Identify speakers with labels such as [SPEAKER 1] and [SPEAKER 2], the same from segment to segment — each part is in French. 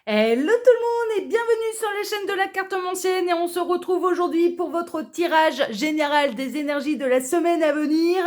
[SPEAKER 1] Hello tout le monde et bienvenue sur la chaîne de la cartomancienne et on se retrouve aujourd'hui pour votre tirage général des énergies de la semaine à venir.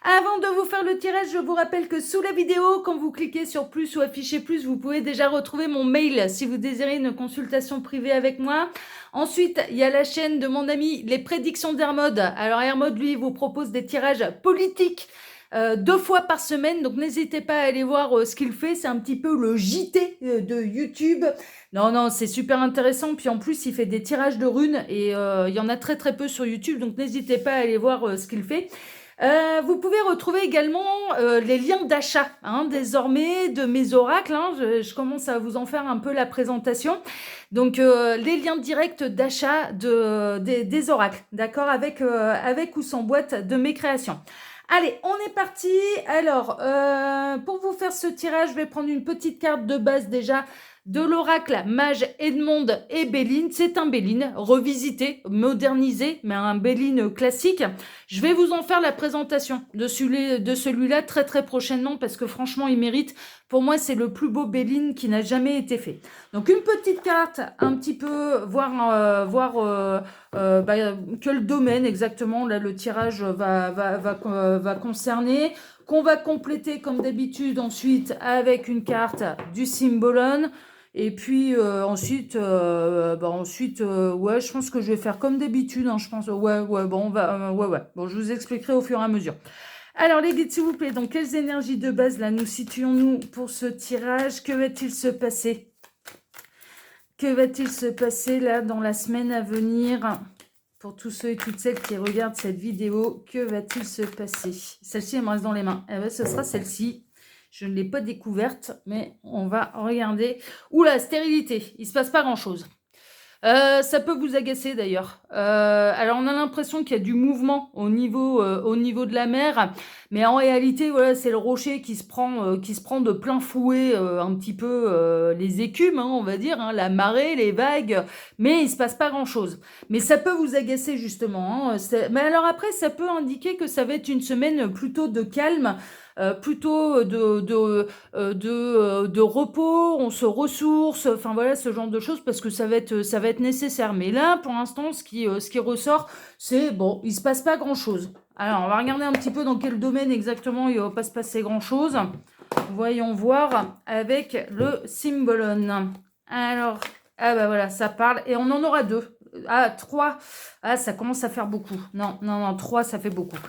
[SPEAKER 1] Avant de vous faire le tirage, je vous rappelle que sous la vidéo, quand vous cliquez sur plus ou afficher plus, vous pouvez déjà retrouver mon mail si vous désirez une consultation privée avec moi. Ensuite, il y a la chaîne de mon ami Les Prédictions d'Hermod. Alors Hermod, lui, vous propose des tirages politiques 2 fois par semaine, donc n'hésitez pas à aller voir ce qu'il fait, c'est un petit peu le JT de YouTube. Non, c'est super intéressant, puis en plus il fait des tirages de runes et il y en a très très peu sur YouTube, donc n'hésitez pas à aller voir ce qu'il fait. Vous pouvez retrouver également les liens d'achat, désormais, de mes oracles. Je commence à vous en faire un peu la présentation. Donc, les liens directs d'achat des oracles, d'accord, avec ou sans boîte de mes créations. Allez, on est parti. Alors, pour vous faire ce tirage, je vais prendre une petite carte de base déjà de l'oracle Mage Edmond et Béline. C'est un Béline revisité, modernisé, mais un Béline classique. Je vais vous en faire la présentation de celui-là très très prochainement parce que franchement, il mérite. Pour moi, c'est le plus beau Béline qui n'a jamais été fait. Donc, une petite carte, un petit peu, voir quel domaine exactement là le tirage va concerner, qu'on va compléter comme d'habitude ensuite avec une carte du Symbolon. Et puis ensuite, ouais, je pense que je vais faire comme d'habitude. Je pense, ouais, bon, ouais. Bon, je vous expliquerai au fur et à mesure. Alors les guides, s'il vous plaît, dans quelles énergies de base là nous situons-nous pour ce tirage? Que va-t-il se passer? Que va-t-il se passer là dans la semaine à venir pour tous ceux et toutes celles qui regardent cette vidéo? Que va-t-il se passer? Celle-ci, elle me reste dans les mains. Eh bien, ce sera celle-ci. Je ne l'ai pas découverte, mais on va regarder. Oula, stérilité. Il ne se passe pas grand-chose. Ça peut vous agacer d'ailleurs. Alors on a l'impression qu'il y a du mouvement au niveau de la mer, mais en réalité voilà c'est le rocher qui se prend de plein fouet un petit peu les écumes, on va dire, la marée, les vagues, mais il se passe pas grand chose. Mais ça peut vous agacer justement. Mais alors après ça peut indiquer que ça va être une semaine plutôt de calme. Plutôt de repos, on se ressource, enfin voilà ce genre de choses parce que ça va être nécessaire. Mais là, pour l'instant, ce qui ressort, c'est bon, il se passe pas grand chose. Alors, on va regarder un petit peu dans quel domaine exactement il va pas se passer grand chose. Voyons voir avec le Symbolon. Alors, ah bah voilà, ça parle et on en aura 2. Ah, 3. Ah, ça commence à faire beaucoup. Non, 3, ça fait beaucoup.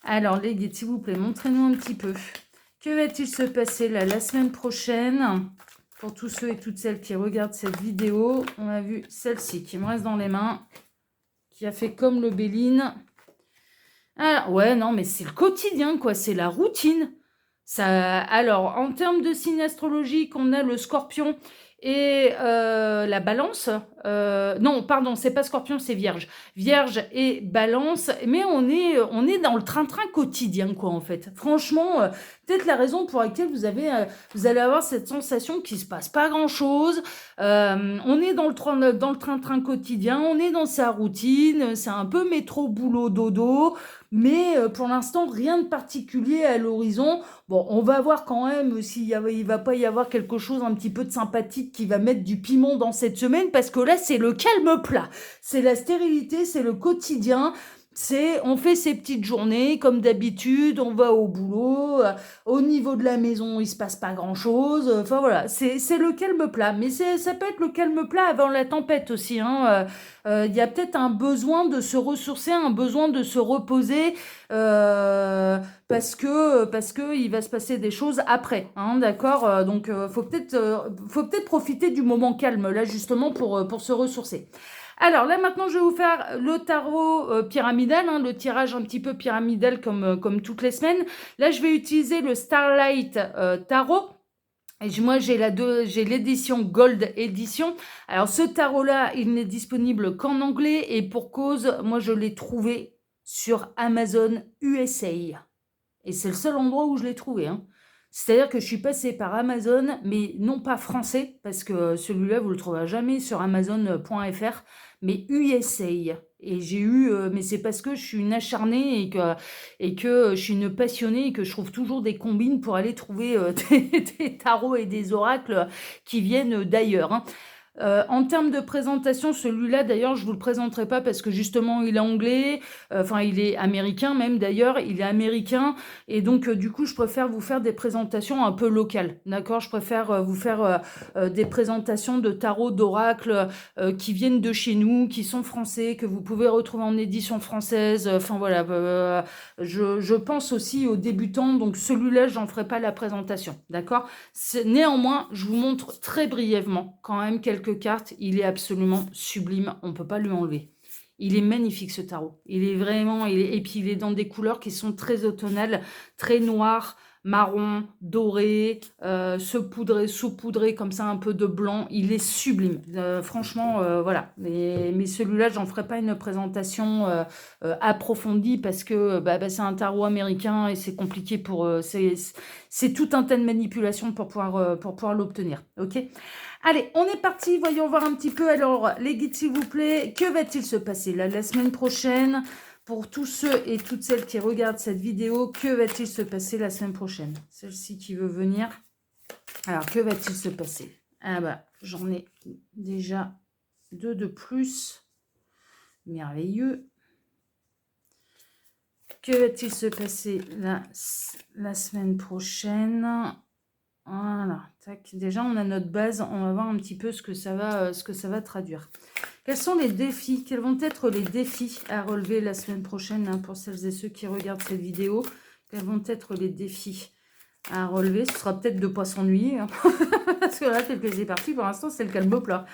[SPEAKER 1] Alors, les guides, s'il vous plaît, montrez-nous un petit peu. Que va-t-il se passer là la semaine prochaine? Pour tous ceux et toutes celles qui regardent cette vidéo, on a vu celle-ci qui me reste dans les mains, qui a fait comme le Béline. Alors, ouais, non, mais c'est le quotidien, quoi, c'est la routine. Ça, alors, en termes de signe astrologique, on a le Scorpion et la Balance. Non, pardon, c'est pas Scorpion, c'est Vierge. Vierge et Balance, mais on est dans le train-train quotidien, quoi, en fait. Franchement, peut-être la raison pour laquelle vous allez avoir cette sensation qu'il se passe pas grand-chose. On est dans le train-train quotidien, on est dans sa routine, c'est un peu métro, boulot, dodo. Mais pour l'instant, rien de particulier à l'horizon. Bon, on va voir quand même il va pas y avoir quelque chose un petit peu de sympathique qui va mettre du piment dans cette semaine, parce que là, c'est le calme plat. C'est la stérilité, c'est le quotidien. On fait ses petites journées comme d'habitude, on va au boulot, au niveau de la maison, il se passe pas grand chose. Enfin voilà, c'est le calme plat. Mais ça peut être le calme plat avant la tempête aussi. Il y a peut-être un besoin de se ressourcer, un besoin de se reposer, parce que il va se passer des choses après, d'accord. Donc faut peut-être profiter du moment calme là justement pour se ressourcer. Alors là maintenant je vais vous faire le tarot pyramidal, le tirage un petit peu pyramidal comme toutes les semaines. Là je vais utiliser le Starlight Tarot. Et moi, j'ai l'édition Gold Edition. Alors, ce tarot-là, il n'est disponible qu'en anglais. Et pour cause, moi, je l'ai trouvé sur Amazon USA. Et c'est le seul endroit où je l'ai trouvé. C'est-à-dire que je suis passée par Amazon, mais non pas français, parce que celui-là, vous ne le trouverez jamais sur Amazon.fr, mais USA. Et j'ai eu, mais c'est parce que je suis une acharnée et que je suis une passionnée et que je trouve toujours des combines pour aller trouver des tarots et des oracles qui viennent d'ailleurs, hein. En termes de présentation, celui-là, d'ailleurs, je vous le présenterai pas parce que justement, il est anglais, enfin, il est américain même d'ailleurs, il est américain, et donc, du coup, je préfère vous faire des présentations un peu locales, d'accord? Je préfère vous faire des présentations de tarot, d'oracles qui viennent de chez nous, qui sont français, que vous pouvez retrouver en édition française. Enfin, voilà, je pense aussi aux débutants, donc celui-là, j'en ferai pas la présentation, d'accord? Néanmoins, je vous montre très brièvement quand même quelques cartes. Il est absolument sublime, on ne peut pas lui enlever. Il est magnifique ce tarot. Il est vraiment, et puis il est dans des couleurs qui sont très automnales, très noires, marron, doré, saupoudré comme ça, un peu de blanc. Il est sublime. Franchement, voilà. Mais celui-là, j'en ferai pas une présentation approfondie parce que c'est un tarot américain et c'est compliqué pour... c'est tout un tas de manipulations pour pouvoir l'obtenir. Ok. Allez, on est parti. Voyons voir un petit peu. Alors, les guides, s'il vous plaît. Que va-t-il se passer là, la semaine prochaine? Pour tous ceux et toutes celles qui regardent cette vidéo, que va-t-il se passer la semaine prochaine? Celle-ci qui veut venir. Alors, que va-t-il se passer? Ah bah, j'en ai déjà 2 de plus. Merveilleux. Que va-t-il se passer la semaine prochaine? Voilà, tac. Déjà, on a notre base. On va voir un petit peu ce que ça va traduire. Quels sont les défis? Quels vont être les défis à relever la semaine prochaine hein, pour celles et ceux qui regardent cette vidéo? Quels vont être les défis à relever? Ce sera peut-être de ne pas s'ennuyer. Hein. Parce que là, tel que c'est parti, pour l'instant, c'est le calme plat.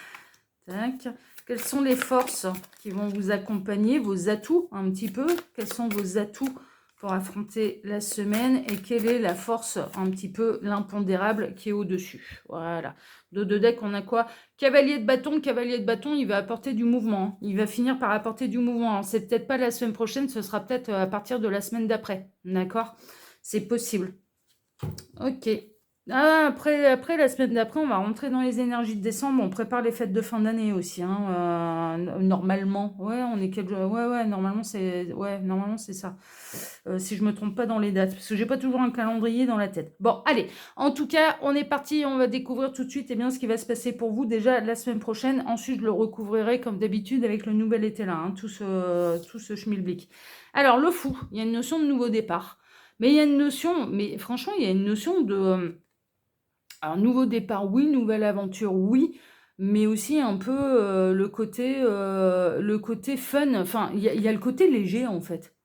[SPEAKER 1] Tac. Quelles sont les forces qui vont vous accompagner? Vos atouts, un petit peu. Quels sont vos atouts pour affronter la semaine et quelle est la force, un petit peu l'impondérable qui est au-dessus. Voilà. De deux decks, on a quoi? Cavalier de bâton. Cavalier de bâton, il va apporter du mouvement. Il va finir par apporter du mouvement. C'est peut-être pas la semaine prochaine, ce sera peut-être à partir de la semaine d'après. D'accord? C'est possible. Ok. Ah, après, la semaine d'après, on va rentrer dans les énergies de décembre. On prépare les fêtes de fin d'année aussi. Hein, normalement. Ouais, on est quel jour? Ouais, normalement, c'est ça. Si je me trompe pas dans les dates. Parce que j'ai pas toujours un calendrier dans la tête. Bon, allez. En tout cas, on est parti. On va découvrir tout de suite bien, ce qui va se passer pour vous déjà la semaine prochaine. Ensuite, je le recouvrirai comme d'habitude avec le nouvel été là. Hein, tout ce schmilblick. Alors, le fou. Il y a une notion de nouveau départ. Mais il y a une notion, mais franchement, il y a une notion de... Alors, nouveau départ, oui, nouvelle aventure, oui, mais aussi un peu le côté fun. Enfin, il y a le côté léger, en fait.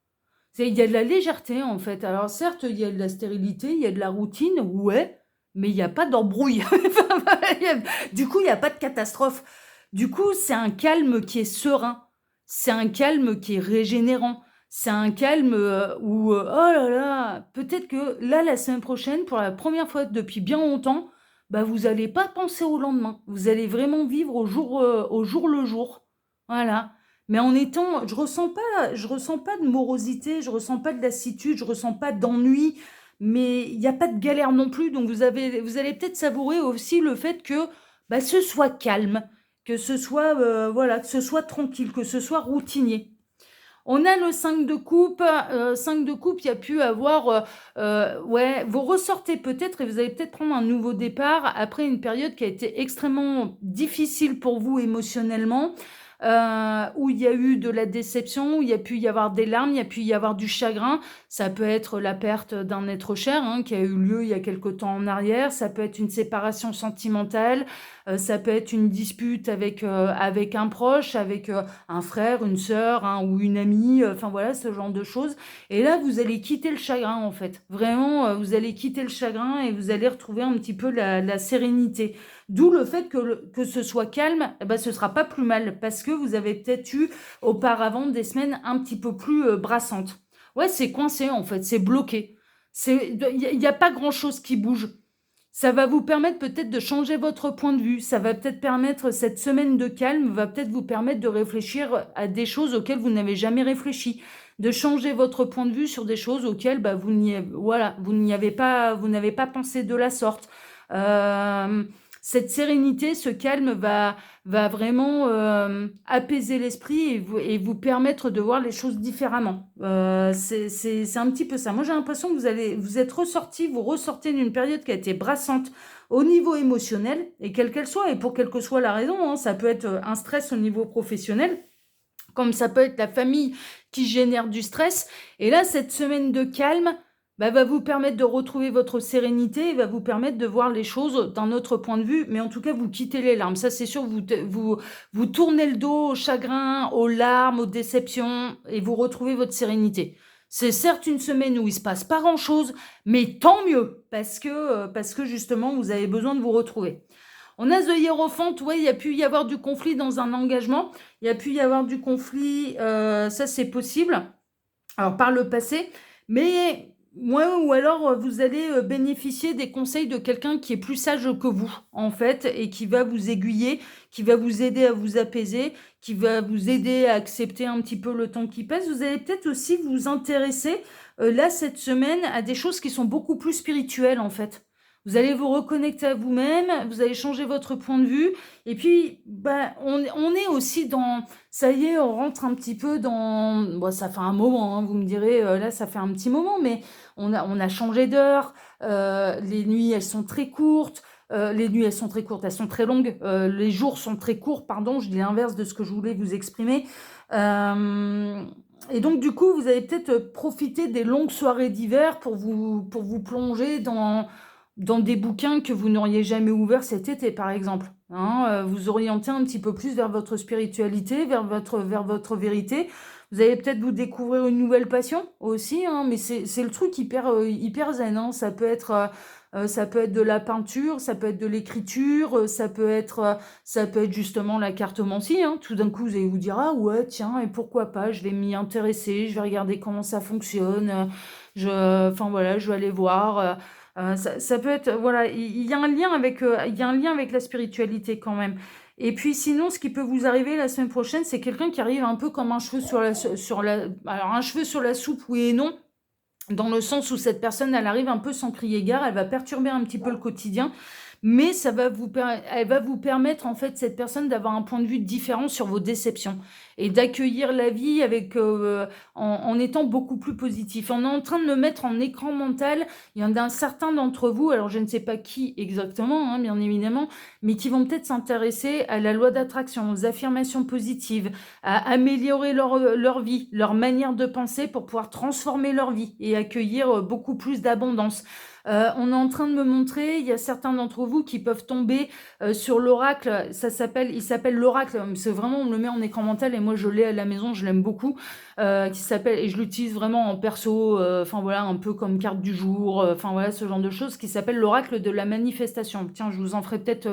[SPEAKER 1] Il y a de la légèreté, en fait. Alors, certes, il y a de la stérilité, il y a de la routine, ouais, mais il n'y a pas d'embrouille. Du coup, il n'y a pas de catastrophe. Du coup, c'est un calme qui est serein. C'est un calme qui est régénérant. C'est un calme où, oh là là, peut-être que là, la semaine prochaine, pour la première fois depuis bien longtemps, vous n'allez pas penser au lendemain. Vous allez vraiment vivre au jour le jour. Voilà. Mais en étant, je ressens pas de morosité, je ressens pas de lassitude, je ressens pas d'ennui, mais il n'y a pas de galère non plus. Donc vous allez peut-être savourer aussi le fait que ce soit calme, que ce soit que ce soit tranquille, que ce soit routinier. On a le 5 de coupe. 5 de coupe, il y a pu avoir... vous ressortez peut-être et vous allez peut-être prendre un nouveau départ après une période qui a été extrêmement difficile pour vous émotionnellement, où il y a eu de la déception, où il y a pu y avoir des larmes, il y a pu y avoir du chagrin. Ça peut être la perte d'un être cher qui a eu lieu il y a quelque temps en arrière. Ça peut être une séparation sentimentale. Ça peut être une dispute avec un proche, avec un frère, une sœur ou une amie, voilà, ce genre de choses. Et là, vous allez quitter le chagrin, en fait. Vraiment, vous allez quitter le chagrin et vous allez retrouver un petit peu la sérénité. D'où le fait que ce soit calme, ce sera pas plus mal, parce que vous avez peut-être eu auparavant des semaines un petit peu plus brassantes. Ouais, c'est coincé, en fait, c'est bloqué. Il n'y a pas grand-chose qui bouge. Ça va vous permettre peut-être de changer votre point de vue. Ça va peut-être permettre, cette semaine de calme va peut-être vous permettre de réfléchir à des choses auxquelles vous n'avez jamais réfléchi. De changer votre point de vue sur des choses auxquelles vous n'avez pas pensé de la sorte. cette sérénité, ce calme va vraiment apaiser l'esprit et vous permettre de voir les choses différemment. C'est un petit peu ça. Moi, j'ai l'impression que vous êtes ressorti, vous ressortez d'une période qui a été brassante au niveau émotionnel, et quelle qu'elle soit, et pour quelle que soit la raison, hein, ça peut être un stress au niveau professionnel, comme ça peut être la famille qui génère du stress. Et là, cette semaine de calme va vous permettre de retrouver votre sérénité et va vous permettre de voir les choses d'un autre point de vue. Mais en tout cas, vous quittez les larmes. Ça, c'est sûr, vous tournez le dos au chagrin, aux larmes, aux déceptions et vous retrouvez votre sérénité. C'est certes une semaine où il se passe pas grand-chose, mais tant mieux, parce que justement, vous avez besoin de vous retrouver. On a The Hierophant, ouais, il y a pu y avoir du conflit dans un engagement, il y a pu y avoir du conflit, ça c'est possible, alors par le passé, mais ouais, ou alors vous allez bénéficier des conseils de quelqu'un qui est plus sage que vous, en fait, et qui va vous aiguiller, qui va vous aider à vous apaiser, qui va vous aider à accepter un petit peu le temps qui passe. Vous allez peut-être aussi vous intéresser, là, cette semaine, à des choses qui sont beaucoup plus spirituelles, en fait. Vous allez vous reconnecter à vous-même, vous allez changer votre point de vue. Et puis, on est aussi dans... Ça y est, on rentre un petit peu dans... Bon, ça fait un moment, hein, vous me direz, là, ça fait un petit moment, mais on a changé d'heure. Les nuits, elles sont très courtes. Les nuits, elles sont très courtes, elles sont très longues. Les jours sont très courts, pardon, je dis l'inverse de ce que je voulais vous exprimer. Et donc, du coup, vous allez peut-être profiter des longues soirées d'hiver pour vous plonger dans des bouquins que vous n'auriez jamais ouverts cet été, par exemple. Hein, vous orientez un petit peu plus vers votre spiritualité, vers votre vérité. Vous allez peut-être vous découvrir une nouvelle passion aussi, hein, mais c'est le truc hyper zen. Hein. Ça peut être de la peinture, ça peut être de l'écriture, ça peut être justement la cartomancie. Hein. Tout d'un coup, vous allez vous dire, ah ouais, tiens, et pourquoi pas, je vais m'y intéresser, je vais regarder comment ça fonctionne, enfin voilà, je vais aller voir. Ça peut être, voilà, il y a un lien avec la spiritualité quand même. Et puis sinon, ce qui peut vous arriver la semaine prochaine, c'est quelqu'un qui arrive un peu comme un cheveu alors un cheveu sur la soupe, oui et non, dans le sens où cette personne, elle arrive un peu sans crier gare, elle va perturber un petit peu le quotidien, mais elle va vous permettre, en fait, cette personne, d'avoir un point de vue différent sur vos déceptions et d'accueillir la vie en étant beaucoup plus positif. On est en train de me mettre en écran mental. Il y en a un certain d'entre vous, alors je ne sais pas qui exactement, hein, bien évidemment, mais qui vont peut-être s'intéresser à la loi d'attraction, aux affirmations positives, à améliorer leur vie, leur manière de penser pour pouvoir transformer leur vie et accueillir beaucoup plus d'abondance. On est en train de me montrer, il y a certains d'entre vous qui peuvent tomber sur l'oracle, il s'appelle l'oracle, c'est vraiment, on me le met en écran mental et moi je l'ai à la maison, je l'aime beaucoup, qui s'appelle, et je l'utilise vraiment en perso, enfin voilà, un peu comme carte du jour, enfin voilà, ce genre de choses, qui s'appelle l'oracle de la manifestation. Tiens, je vous en ferai peut-être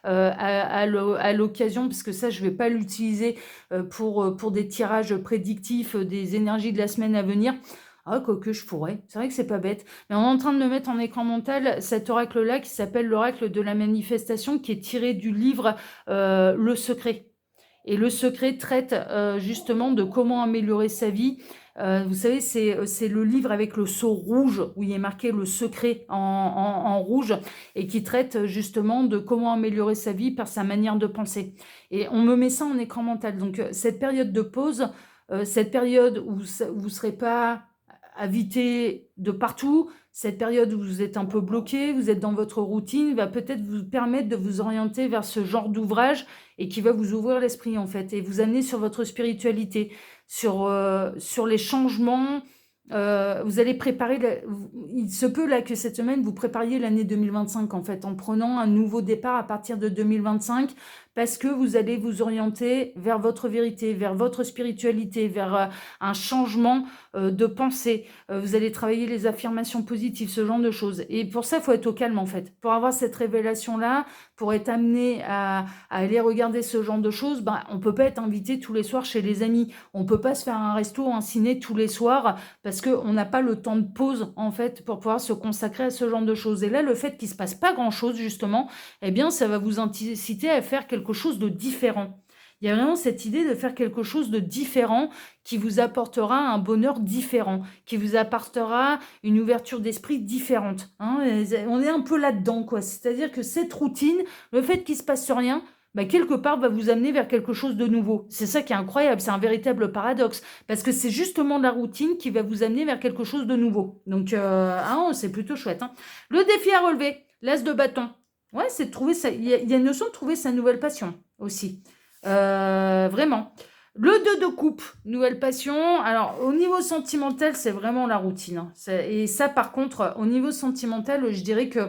[SPEAKER 1] à l'occasion, parce que ça, je vais pas l'utiliser pour des tirages prédictifs des énergies de la semaine à venir. Ah, quoique je pourrais. C'est vrai que c'est pas bête. Mais on est en train de me mettre en écran mental cet oracle-là qui s'appelle l'oracle de la manifestation, qui est tiré du livre Le Secret. Et Le Secret traite justement de comment améliorer sa vie. Vous savez, c'est le livre avec le sceau rouge, où il est marqué Le Secret en rouge, et qui traite justement de comment améliorer sa vie par sa manière de penser. Et on me met ça en écran mental. Donc cette période de pause, cette période où vous ne serez pas invité de partout, cette période où vous êtes un peu bloqué, vous êtes dans votre routine, va peut-être vous permettre de vous orienter vers ce genre d'ouvrage et qui va vous ouvrir l'esprit, en fait, et vous amener sur votre spiritualité, sur les changements. Vous allez préparer, il se peut là que cette semaine vous prépariez l'année 2025, en fait, en prenant un nouveau départ à partir de 2025, parce que vous allez vous orienter vers votre vérité, vers votre spiritualité, vers un changement de pensée. Vous allez travailler les affirmations positives, ce genre de choses. Et pour ça, il faut être au calme, en fait. Pour avoir cette révélation-là, pour être amené à aller regarder ce genre de choses, on ne peut pas être invité tous les soirs chez les amis. On ne peut pas se faire un resto, un ciné tous les soirs, parce qu'on n'a pas le temps de pause, en fait, pour pouvoir se consacrer à ce genre de choses. Et là, le fait qu'il ne se passe pas grand-chose, justement, eh bien, ça va vous inciter à faire quelque chose de différent. Il y a vraiment cette idée de faire quelque chose de différent qui vous apportera un bonheur différent, qui vous apportera une ouverture d'esprit différente, hein. On est un peu là-dedans, quoi. C'est-à-dire que cette routine, le fait qu'il se passe rien, bah, quelque part, va vous amener vers quelque chose de nouveau. C'est ça qui est incroyable, c'est un véritable paradoxe, parce que c'est justement la routine qui va vous amener vers quelque chose de nouveau. Donc, c'est plutôt chouette, hein. Le défi à relever, l'as de bâton. Ouais, c'est de trouver ça. Il y a une notion de trouver sa nouvelle passion aussi. Vraiment. Le 2 de coupe, nouvelle passion. Alors, au niveau sentimental, c'est vraiment la routine, hein. Et ça, par contre, au niveau sentimental, je dirais que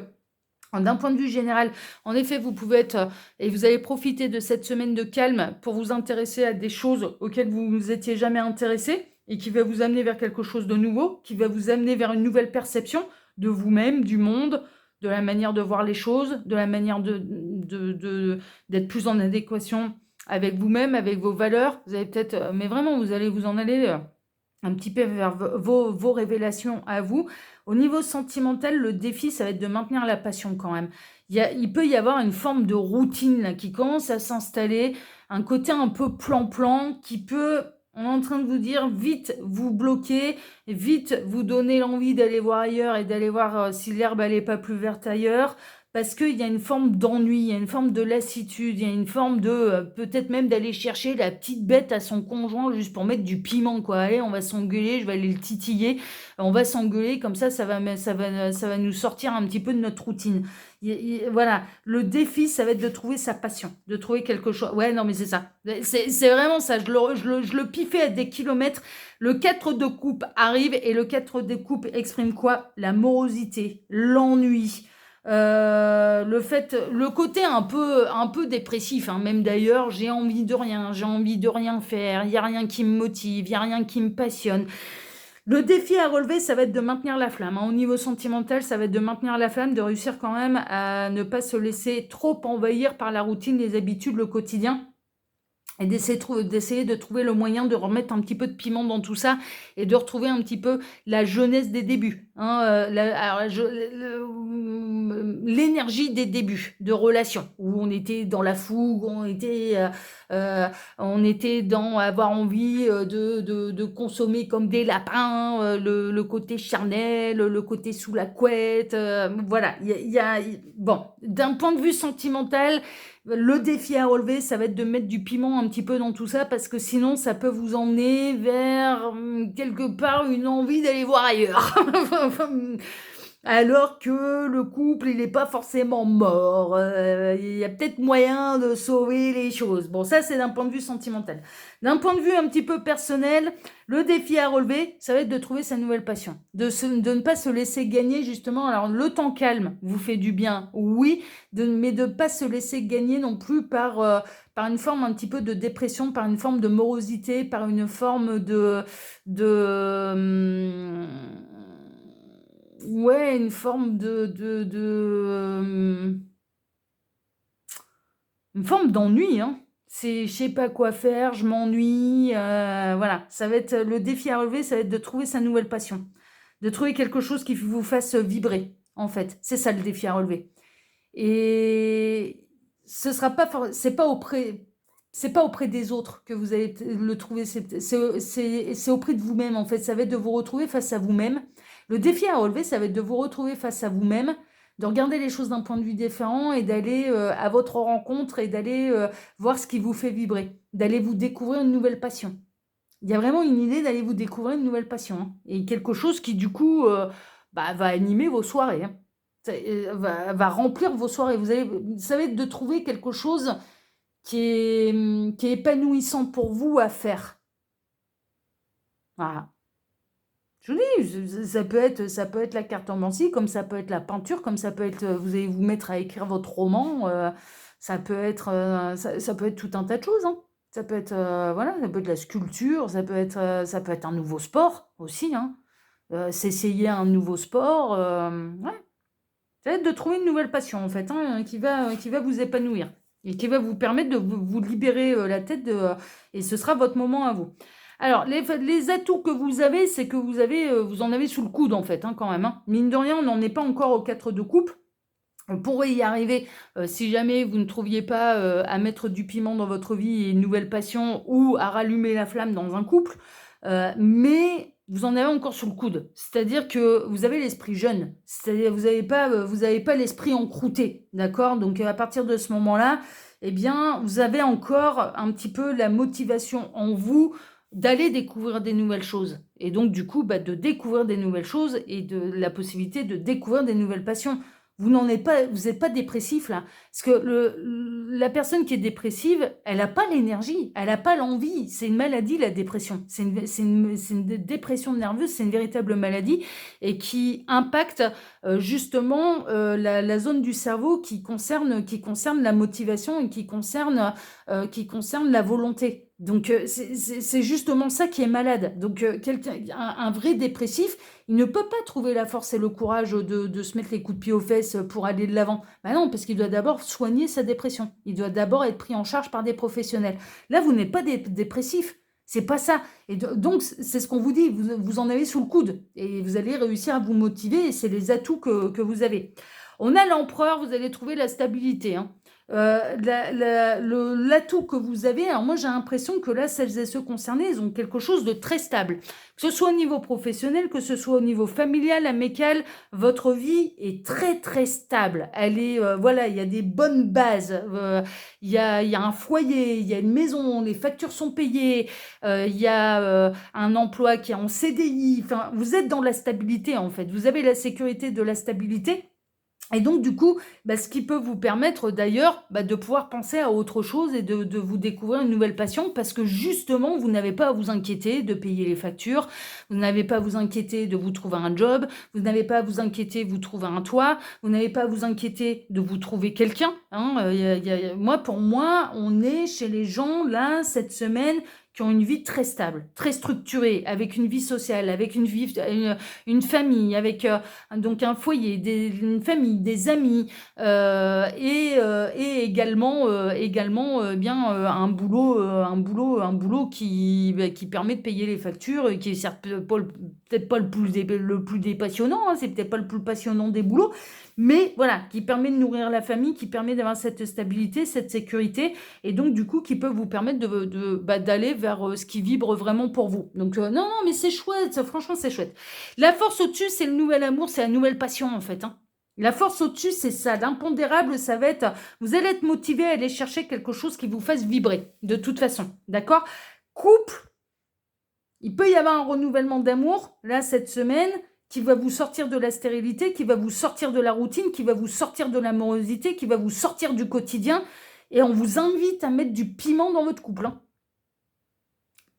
[SPEAKER 1] d'un point de vue général, en effet, vous pouvez être et vous allez profiter de cette semaine de calme pour vous intéresser à des choses auxquelles vous ne vous étiez jamais intéressé et qui va vous amener vers quelque chose de nouveau, qui va vous amener vers une nouvelle perception de vous-même, du monde, de la manière de voir les choses, de la manière d'être plus en adéquation avec vous-même, avec vos valeurs. Vous allez peut-être, mais vraiment, vous allez vous en aller un petit peu vers vos révélations à vous. Au niveau sentimental, le défi, ça va être de maintenir la passion quand même. Il peut y avoir une forme de routine là, qui commence à s'installer, un côté un peu plan-plan qui peut, on est en train de vous dire, vite vous bloquer, vite vous donner l'envie d'aller voir ailleurs et d'aller voir si l'herbe elle n'est pas plus verte ailleurs. Parce qu'il y a une forme d'ennui, il y a une forme de lassitude, il y a une forme de peut-être même d'aller chercher la petite bête à son conjoint juste pour mettre du piment, quoi. Allez, on va s'engueuler, je vais aller le titiller, on va s'engueuler, comme ça va nous sortir un petit peu de notre routine. Voilà, le défi, ça va être de trouver sa passion, de trouver quelque chose. Ouais, non, mais c'est ça. C'est vraiment ça, je le piffais à des kilomètres. Le 4 de coupe arrive et le 4 de coupe exprime quoi? La morosité, l'ennui. Le côté un peu dépressif, hein, même d'ailleurs, j'ai envie de rien faire, il n'y a rien qui me motive, il n'y a rien qui me passionne. Le défi à relever, ça va être de maintenir la flamme, hein. Au niveau sentimental, ça va être de maintenir la flamme, de réussir quand même à ne pas se laisser trop envahir par la routine, les habitudes, le quotidien. Et d'essayer de trouver le moyen de remettre un petit peu de piment dans tout ça et de retrouver un petit peu la jeunesse des débuts, hein, l'énergie des débuts de relation où on était dans la fougue, on était dans avoir envie de consommer comme des lapins, le côté charnel, le côté sous la couette, voilà. Bon, d'un point de vue sentimental, le défi à relever, ça va être de mettre du piment un petit peu dans tout ça parce que sinon, ça peut vous emmener vers quelque part une envie d'aller voir ailleurs. Alors que le couple, il n'est pas forcément mort. Il y a peut-être moyen de sauver les choses. Bon, ça, c'est d'un point de vue sentimental. D'un point de vue un petit peu personnel, le défi à relever, ça va être de trouver sa nouvelle passion. De ne pas se laisser gagner, justement. Alors, le temps calme vous fait du bien, oui, mais de ne pas se laisser gagner non plus par une forme un petit peu de dépression, par une forme de morosité, par une forme ouais, une forme une forme d'ennui, hein. C'est je sais pas quoi faire, je m'ennuie, voilà. Ça va être le défi à relever, ça va être de trouver sa nouvelle passion. De trouver quelque chose qui vous fasse vibrer, en fait. C'est ça le défi à relever. Et ce sera pas c'est pas auprès des autres que vous allez le trouver, c'est auprès de vous-même, en fait. Ça va être de vous retrouver face à vous-même. Le défi à relever, ça va être de vous retrouver face à vous-même, de regarder les choses d'un point de vue différent et d'aller à votre rencontre et d'aller voir ce qui vous fait vibrer, d'aller vous découvrir une nouvelle passion. Il y a vraiment une idée d'aller vous découvrir une nouvelle passion, hein, et quelque chose qui, du coup, va animer vos soirées, hein. Va remplir vos soirées. Ça va être de trouver quelque chose qui est épanouissant pour vous à faire. Voilà. Je vous dis, ça peut être la cartomancie, comme ça peut être la peinture, comme ça peut être, vous allez vous mettre à écrire votre roman, ça peut être tout un tas de choses, hein. Ça peut être, voilà, ça peut être la sculpture, ça peut être un nouveau sport aussi, hein. S'essayer un nouveau sport, ouais. Ça va être de trouver une nouvelle passion, en fait, hein, qui va vous épanouir et qui va vous permettre de vous libérer la tête et ce sera votre moment à vous. Alors, les atouts que vous avez, c'est que vous en avez sous le coude, en fait, hein, quand même, hein. Mine de rien, on n'en est pas encore au 4 de coupe. On pourrait y arriver, si jamais vous ne trouviez pas, à mettre du piment dans votre vie et une nouvelle passion ou à rallumer la flamme dans un couple, mais vous en avez encore sous le coude. C'est-à-dire que vous avez l'esprit jeune, c'est-à-dire vous avez pas l'esprit encrouté, d'accord? Donc à partir de ce moment-là, eh bien, vous avez encore un petit peu la motivation en vous d'aller découvrir des nouvelles choses et donc du coup, de découvrir des nouvelles choses et de la possibilité de découvrir des nouvelles passions. Vous êtes pas dépressif là. Parce que la personne qui est dépressive, elle n'a pas l'énergie, elle n'a pas l'envie. C'est une maladie, la dépression. C'est une dépression nerveuse, c'est une véritable maladie et qui impacte justement la zone du cerveau qui concerne la motivation et qui concerne la volonté. Donc c'est justement ça qui est malade. Donc un vrai dépressif, il ne peut pas trouver la force et le courage de se mettre les coups de pied aux fesses pour aller de l'avant. Ben non, parce qu'il doit d'abord soigner sa dépression. Il doit d'abord être pris en charge par des professionnels. Là, vous n'êtes pas dépressif. C'est pas ça. Et donc, c'est ce qu'on vous dit. Vous en avez sous le coude. Et vous allez réussir à vous motiver. Et c'est les atouts que vous avez. On a l'empereur, vous allez trouver la stabilité. Hein. L'atout que vous avez, alors moi j'ai l'impression que là, celles et ceux concernés, ils ont quelque chose de très stable. Que ce soit au niveau professionnel, que ce soit au niveau familial, amical, votre vie est très très stable. Elle est, voilà, il y a des bonnes bases, il y a un foyer, il y a une maison, les factures sont payées, il y a un emploi qui est en CDI, enfin, vous êtes dans la stabilité en fait, vous avez la sécurité de la stabilité. Et donc, du coup, ce qui peut vous permettre d'ailleurs de pouvoir penser à autre chose et de vous découvrir une nouvelle passion parce que justement, vous n'avez pas à vous inquiéter de payer les factures, vous n'avez pas à vous inquiéter de vous trouver un job, vous n'avez pas à vous inquiéter de vous trouver un toit, vous n'avez pas à vous inquiéter de vous trouver quelqu'un. Hein. Pour moi, on est chez les gens, là, cette semaine, qui ont une vie très stable, très structurée, avec une vie sociale, avec une famille, avec donc un foyer, une famille, des amis, et également, un boulot qui permet de payer les factures, et qui est certes peut-être pas le plus dépassionnant, hein, c'est peut-être pas le plus passionnant des boulots, mais voilà, qui permet de nourrir la famille, qui permet d'avoir cette stabilité, cette sécurité, et donc du coup qui peut vous permettre d'aller vers ce qui vibre vraiment pour vous. Donc non, mais c'est chouette, franchement c'est chouette. La force au-dessus, c'est le nouvel amour, c'est la nouvelle passion en fait. Hein. La force au-dessus, c'est ça. L'impondérable, ça va être, vous allez être motivé à aller chercher quelque chose qui vous fasse vibrer, de toute façon. D'accord? Couple, il peut y avoir un renouvellement d'amour, là, cette semaine, qui va vous sortir de la stérilité, qui va vous sortir de la routine, qui va vous sortir de l'amorosité, qui va vous sortir du quotidien. Et on vous invite à mettre du piment dans votre couple. Hein.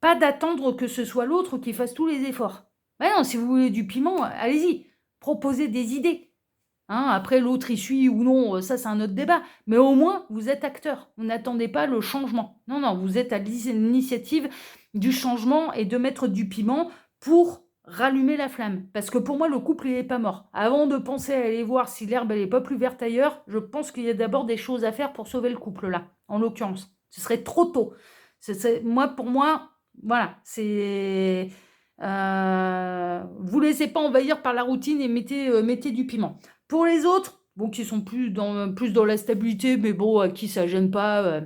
[SPEAKER 1] Pas d'attendre que ce soit l'autre qui fasse tous les efforts. Non, si vous voulez du piment, allez-y. Proposez des idées. Hein, après, l'autre y suit ou non, ça c'est un autre débat. Mais au moins, vous êtes acteur. Vous n'attendez pas le changement. Non, vous êtes à l'initiative du changement et de mettre du piment pour rallumer la flamme. Parce que pour moi, le couple, il n'est pas mort. Avant de penser à aller voir si l'herbe, elle n'est pas plus verte ailleurs, je pense qu'il y a d'abord des choses à faire pour sauver le couple, là, en l'occurrence. Ce serait trop tôt. Pour moi, voilà, c'est... vous laissez pas envahir par la routine et mettez du piment. Pour les autres, qui sont plus dans la stabilité, mais bon, à qui ça gêne pas.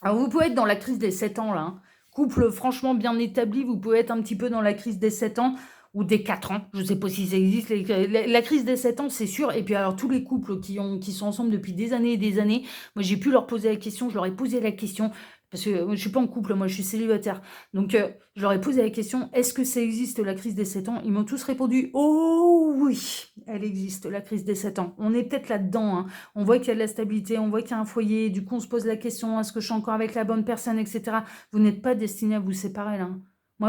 [SPEAKER 1] Alors vous pouvez être dans la crise des 7 ans, là. Hein. Couple franchement bien établi, vous pouvez être un petit peu dans la crise des 7 ans ou des 4 ans. Je ne sais pas si ça existe. La crise des 7 ans, c'est sûr. Et puis alors, tous les couples qui sont ensemble depuis des années et des années, moi, j'ai pu leur poser la question, je leur ai posé la question. Parce que je ne suis pas en couple, moi je suis célibataire. Donc je leur ai posé la question, est-ce que ça existe la crise des 7 ans? Ils m'ont tous répondu, oh oui, elle existe la crise des 7 ans. On est peut-être là-dedans, hein. On voit qu'il y a de la stabilité, on voit qu'il y a un foyer, du coup on se pose la question, est-ce que je suis encore avec la bonne personne, etc. Vous n'êtes pas destiné à vous séparer là. Hein.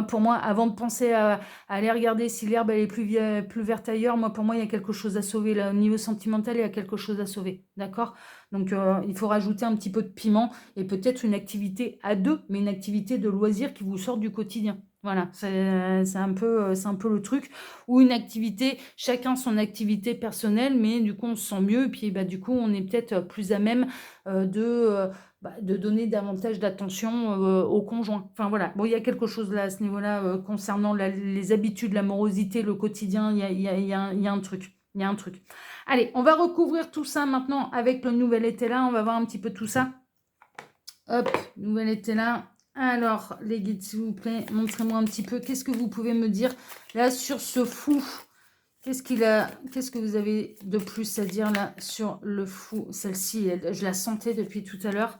[SPEAKER 1] Pour moi, avant de penser à aller regarder si l'herbe elle est plus verte ailleurs, pour moi, il y a quelque chose à sauver. Là, au niveau sentimental, il y a quelque chose à sauver. D'accord? Donc, il faut rajouter un petit peu de piment et peut-être une activité à deux, mais une activité de loisir qui vous sort du quotidien. Voilà, c'est un peu le truc. Ou une activité, chacun son activité personnelle, mais du coup, on se sent mieux. Et puis, du coup, on est peut-être plus à même de donner davantage d'attention au conjoint. Enfin voilà, il y a quelque chose là à ce niveau-là concernant les habitudes, l'amorosité, le quotidien, il y a un truc. Il y a un truc. Allez, on va recouvrir tout ça maintenant avec le nouvel été là. On va voir un petit peu tout ça. Hop, nouvel été là. Alors, les guides, s'il vous plaît, montrez-moi un petit peu. Qu'est-ce que vous pouvez me dire là sur ce fou? Qu'est-ce que vous avez de plus à dire là sur le fou? Celle-ci, je la sentais depuis tout à l'heure.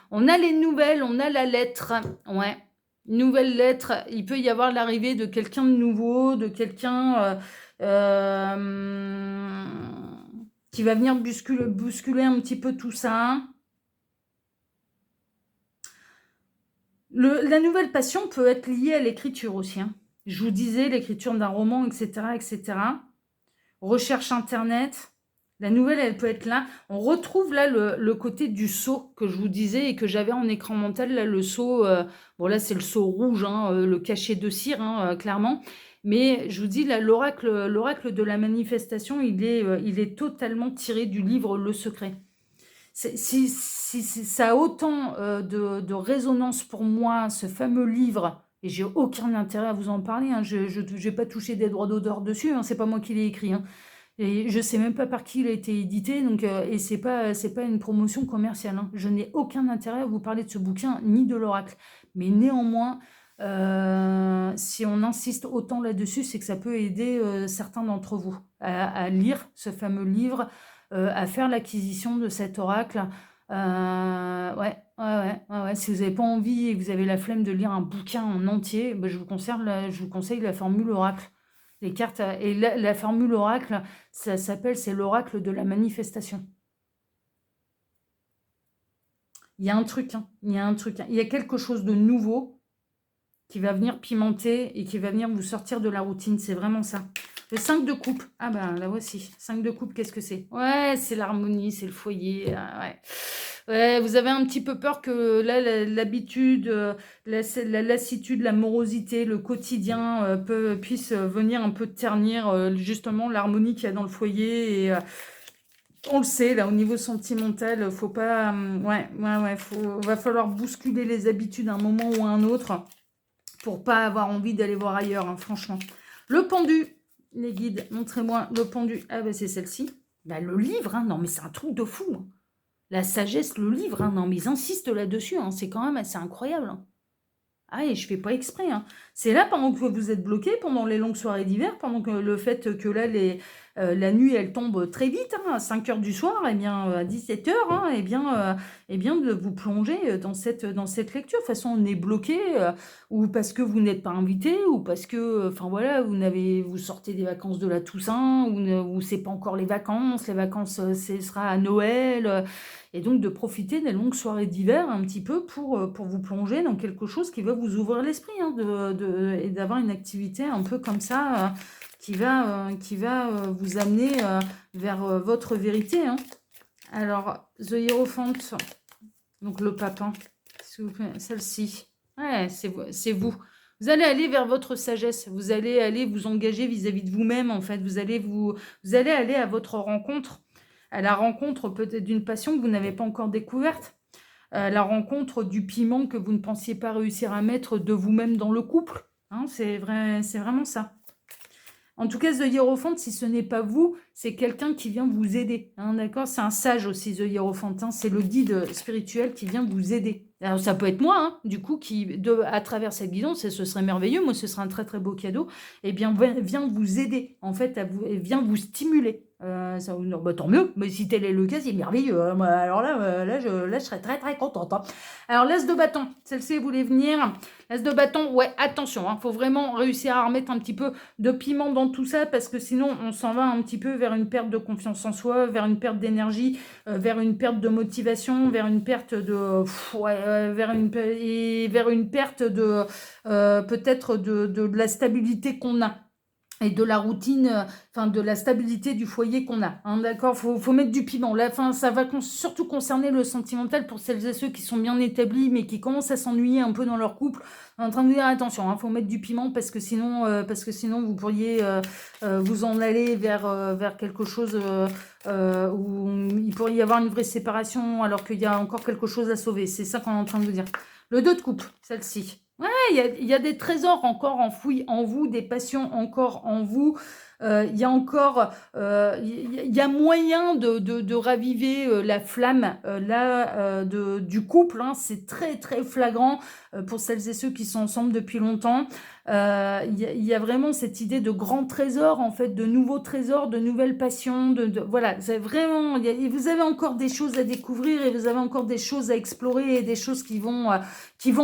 [SPEAKER 1] On a les nouvelles, on a la lettre. Ouais, nouvelle lettre. Il peut y avoir l'arrivée de quelqu'un de nouveau, de quelqu'un qui va venir bousculer un petit peu tout ça. La nouvelle passion peut être liée à l'écriture aussi. Hein. Je vous disais, l'écriture d'un roman, etc., etc. Recherche Internet. La nouvelle, elle peut être là. On retrouve là le côté du sceau que je vous disais et que j'avais en écran mental. Là, le sceau, bon là, c'est le sceau rouge, hein, le cachet de cire, hein, clairement. Mais je vous dis, là, l'oracle de la manifestation, il est totalement tiré du livre Le Secret. Si ça a autant de résonance pour moi, ce fameux livre, et j'ai aucun intérêt à vous en parler, hein, je n'ai pas touché des droits d'auteur dessus, hein, c'est pas moi qui l'ai écrit, hein, et je sais même pas par qui il a été édité, donc, et c'est pas une promotion commerciale. Hein. Je n'ai aucun intérêt à vous parler de ce bouquin, ni de l'oracle. Mais néanmoins, si on insiste autant là-dessus, c'est que ça peut aider certains d'entre vous à lire ce fameux livre, à faire l'acquisition de cet oracle. Ouais. Si vous n'avez pas envie et que vous avez la flemme de lire un bouquin en entier, bah, je vous conseille la formule oracle. Les cartes et la formule oracle, ça s'appelle, c'est l'oracle de la manifestation. Il y a un truc, hein, il y a quelque chose de nouveau qui va venir pimenter et qui va venir vous sortir de la routine, c'est vraiment ça. Le 5 de coupe. Ah ben, la voici. 5 de coupe, qu'est-ce que c'est? Ouais, c'est l'harmonie, c'est le foyer. Ouais. Ouais, vous avez un petit peu peur que là, l'habitude, la lassitude, la morosité, le quotidien puisse venir un peu ternir justement l'harmonie qu'il y a dans le foyer. Et on le sait, là, au niveau sentimental, faut pas... va falloir bousculer les habitudes à un moment ou à un autre pour pas avoir envie d'aller voir ailleurs, hein, franchement. Le pendu. Les guides, montrez-moi le pendu. Ah ben c'est celle-ci. Ben, le livre, hein, non mais c'est un truc de fou. Hein. La sagesse, le livre, hein, non mais ils insistent là-dessus. Hein, c'est quand même assez incroyable. Hein. Ah et je fais pas exprès. Hein. C'est là pendant que vous êtes bloqué, pendant les longues soirées d'hiver, pendant que le fait que là la nuit elle tombe très vite, hein, à 5 h du soir, et bien à 17 h, hein, et bien de vous plonger dans cette lecture. De toute façon, on est bloqué, ou parce que vous n'êtes pas invité, ou parce que, enfin voilà, vous sortez des vacances de la Toussaint, ou c'est pas encore les vacances. Les vacances, ce sera à Noël. Et donc de profiter des longues soirées d'hiver un petit peu pour vous plonger dans quelque chose qui va vous ouvrir l'esprit, hein, et d'avoir une activité un peu comme ça qui va vous amener vers votre vérité. Hein. Alors, The Hierophant, donc le papin, s'il vous plaît, celle-ci. Ouais, c'est vous. Vous allez aller vers votre sagesse. Vous allez aller vous engager vis-à-vis de vous-même, en fait. Vous allez aller à votre rencontre, à la rencontre peut-être d'une passion que vous n'avez pas encore découverte, la rencontre du piment que vous ne pensiez pas réussir à mettre de vous-même dans le couple. Hein, c'est vraiment ça. En tout cas, The Hierophant, si ce n'est pas vous, c'est quelqu'un qui vient vous aider. Hein, d'accord? C'est un sage aussi, The Hierophant. Hein, c'est le guide spirituel qui vient vous aider. Alors, ça peut être moi, hein, du coup, à travers cette guidance, et ce serait merveilleux, moi, ce serait un très, très beau cadeau, et bien, vient vous aider, en fait, vient vous stimuler. Non, bah, tant mieux, mais si tel est le cas, c'est merveilleux. Hein. Alors là, je serais très, très contente. Hein. Alors, l'as de bâton, celle-ci voulait venir. L'as de bâton, ouais, attention, hein, faut vraiment réussir à remettre un petit peu de piment dans tout ça, parce que sinon, on s'en va un petit peu vers une perte de confiance en soi, vers une perte d'énergie, vers une perte de motivation, vers une perte de... vers une perte de... peut-être de la stabilité qu'on a. Et de la routine, de la stabilité du foyer qu'on a. Hein, d'accord, faut mettre du piment. Là, ça va surtout concerner le sentimental pour celles et ceux qui sont bien établis, mais qui commencent à s'ennuyer un peu dans leur couple. En train de vous dire attention, hein, faut mettre du piment parce que sinon vous pourriez vous en aller vers quelque chose où il pourrait y avoir une vraie séparation alors qu'il y a encore quelque chose à sauver. C'est ça qu'on est en train de vous dire. Le 2 de coupe, celle-ci. Ouais, il y a des trésors encore enfouis en vous, des passions encore en vous. il y a encore, il y a moyen de raviver la flamme là du couple. Hein. C'est très très flagrant pour celles et ceux qui sont ensemble depuis longtemps. Il y a vraiment cette idée de grands trésors, en fait, de nouveaux trésors, de nouvelles passions. Voilà, c'est vraiment, vous avez encore des choses à découvrir et vous avez encore des choses à explorer et des choses qui vont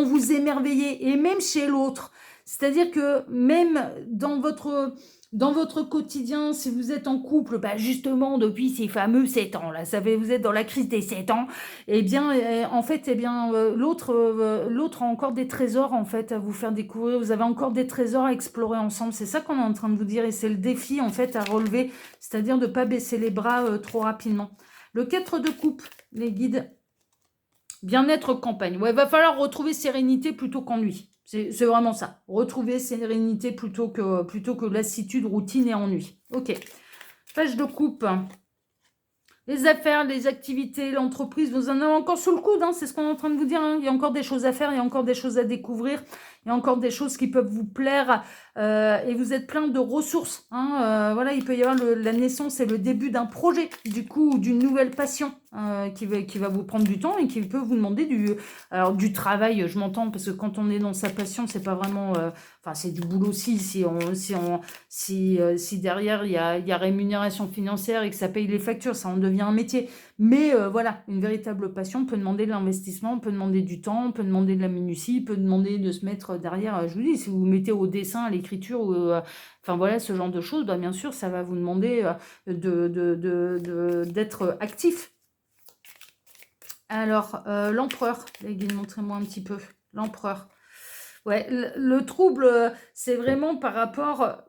[SPEAKER 1] vous émerveiller. Et même chez l'autre. C'est-à-dire que même dans votre quotidien, si vous êtes en couple, bah justement depuis ces fameux 7 ans, là, ça fait, vous êtes dans la crise des 7 ans, eh bien, en fait, eh bien, l'autre a encore des trésors, en fait, à vous faire découvrir. Vous avez encore des trésors à explorer ensemble. C'est ça qu'on est en train de vous dire et c'est le défi, en fait, à relever, c'est-à-dire de ne pas baisser les bras trop rapidement. Le 4 de coupe, les guides. Bien-être campagne. Ouais, il va falloir retrouver sérénité plutôt qu'ennui. C'est vraiment ça. Retrouver sérénité plutôt que lassitude, routine et ennui. Ok. Page de coupe. Les affaires, les activités, l'entreprise, vous en avez encore sous le coude. Hein, c'est ce qu'on est en train de vous dire. Hein. Il y a encore des choses à faire, il y a encore des choses à découvrir. Il y a encore des choses qui peuvent vous plaire et vous êtes plein de ressources. Hein, voilà, il peut y avoir la naissance et le début d'un projet, du coup, d'une nouvelle passion qui va vous prendre du temps et qui peut vous demander du travail. Je m'entends parce que quand on est dans sa passion, c'est pas vraiment, enfin, c'est du boulot aussi. Si derrière il y a rémunération financière et que ça paye les factures, ça en devient un métier. Mais voilà, une véritable passion peut demander de l'investissement, peut demander du temps, peut demander de la minutie, peut demamer de se mettre derrière. Je vous dis, si vous vous mettez au dessin, à l'écriture, enfin voilà, ce genre de choses, bah, bien sûr, ça va vous demander d'être actif. Alors, l'empereur, les guides, montrez-moi un petit peu. L'empereur. Ouais, le trouble, c'est vraiment par rapport